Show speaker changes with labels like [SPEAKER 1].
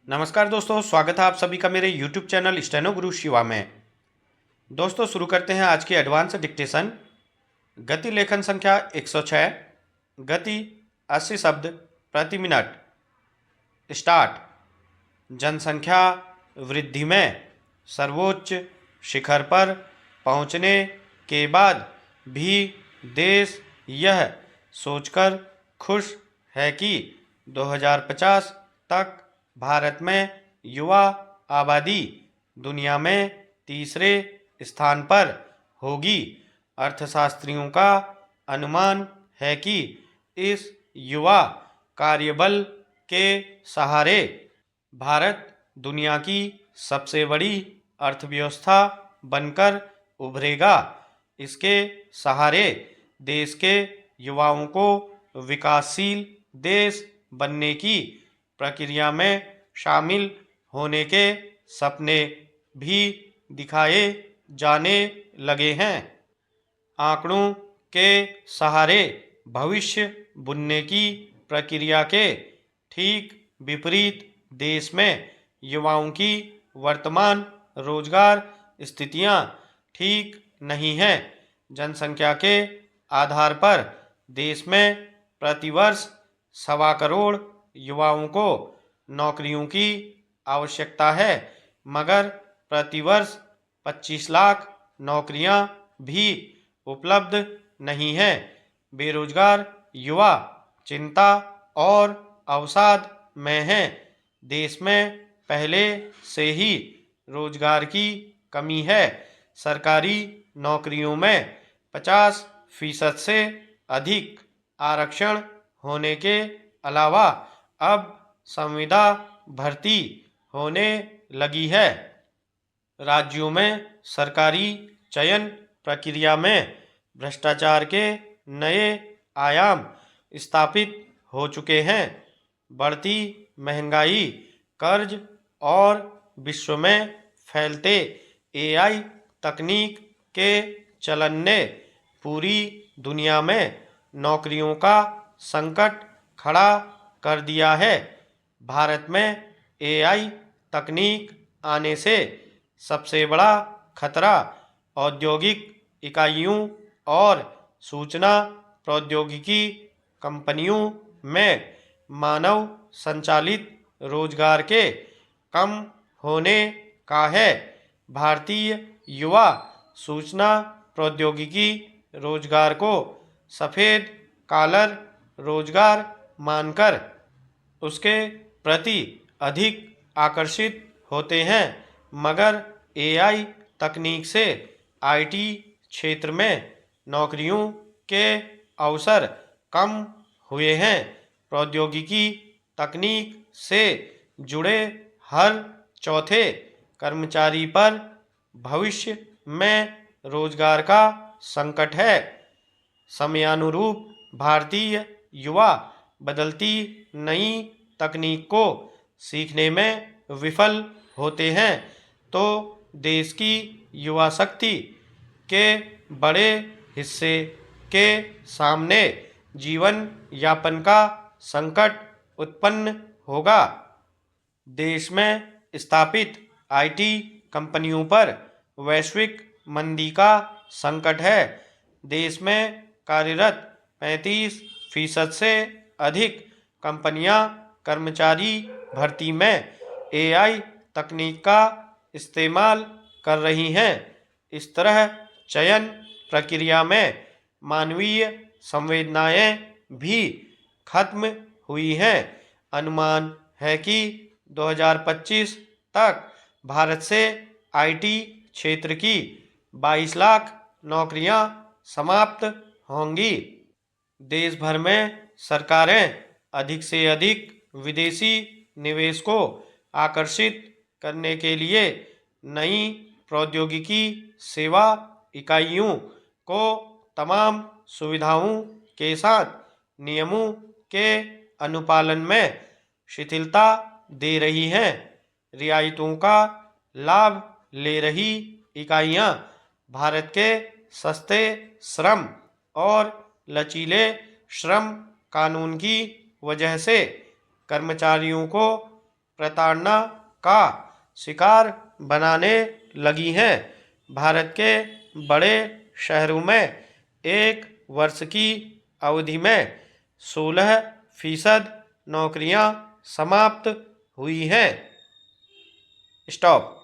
[SPEAKER 1] नमस्कार दोस्तों, स्वागत है आप सभी का मेरे YouTube चैनल स्टेनो गुरु शिवा में। दोस्तों शुरू करते हैं आज की एडवांस डिक्टेशन। गति लेखन संख्या 106, गति 80 शब्द प्रति मिनट। स्टार्ट। जनसंख्या वृद्धि में सर्वोच्च शिखर पर पहुंचने के बाद भी देश यह सोचकर खुश है कि 2050 तक भारत में युवा आबादी दुनिया में तीसरे स्थान पर होगी। अर्थशास्त्रियों का अनुमान है कि इस युवा कार्यबल के सहारे भारत दुनिया की सबसे बड़ी अर्थव्यवस्था बनकर उभरेगा। इसके सहारे देश के युवाओं को विकासशील देश बनने की प्रक्रिया में शामिल होने के सपने भी दिखाए जाने लगे हैं। आंकड़ों के सहारे भविष्य बुनने की प्रक्रिया के ठीक विपरीत देश में युवाओं की वर्तमान रोजगार स्थितियां ठीक नहीं हैं। जनसंख्या के आधार पर देश में प्रतिवर्ष 1.25 करोड़ युवाओं को नौकरियों की आवश्यकता है, मगर प्रतिवर्ष 25 लाख नौकरियां भी उपलब्ध नहीं हैं। बेरोजगार युवा चिंता और अवसाद में हैं। देश में पहले से ही रोजगार की कमी है। सरकारी नौकरियों में 50% से अधिक आरक्षण होने के अलावा अब संविदा भर्ती होने लगी है। राज्यों में सरकारी चयन प्रक्रिया में भ्रष्टाचार के नए आयाम स्थापित हो चुके हैं। बढ़ती महंगाई, कर्ज और विश्व में फैलते एआई तकनीक के चलन ने पूरी दुनिया में नौकरियों का संकट खड़ा कर दिया है। भारत में एआई तकनीक आने से सबसे बड़ा खतरा औद्योगिक इकाइयों और सूचना प्रौद्योगिकी कंपनियों में मानव संचालित रोजगार के कम होने का है। भारतीय युवा सूचना प्रौद्योगिकी रोजगार को सफ़ेद कॉलर रोजगार मानकर उसके प्रति अधिक आकर्षित होते हैं, मगर एआई तकनीक से आईटी क्षेत्र में नौकरियों के अवसर कम हुए हैं। प्रौद्योगिकी तकनीक से जुड़े हर चौथे कर्मचारी पर भविष्य में रोजगार का संकट है। समयानुरूप भारतीय युवा बदलती नई तकनीक को सीखने में विफल होते हैं तो देश की युवा शक्ति के बड़े हिस्से के सामने जीवन यापन का संकट उत्पन्न होगा। देश में स्थापित आईटी कंपनियों पर वैश्विक मंदी का संकट है। देश में कार्यरत 35% से अधिक कंपनियां कर्मचारी भर्ती में एआई तकनीक का इस्तेमाल कर रही हैं। इस तरह चयन प्रक्रिया में मानवीय संवेदनाएं भी खत्म हुई हैं। अनुमान है कि 2025 तक भारत से आईटी क्षेत्र की 22 लाख नौकरियां समाप्त होंगी। देश भर में सरकारें अधिक से अधिक विदेशी निवेश को आकर्षित करने के लिए नई प्रौद्योगिकी सेवा इकाइयों को तमाम सुविधाओं के साथ नियमों के अनुपालन में शिथिलता दे रही हैं। रियायतों का लाभ ले रही इकाइयां भारत के सस्ते श्रम और लचीले श्रम कानून की वजह से कर्मचारियों को प्रताड़ना का शिकार बनाने लगी हैं। भारत के बड़े शहरों में एक वर्ष की अवधि में 16% नौकरियां समाप्त हुई हैं। स्टॉप।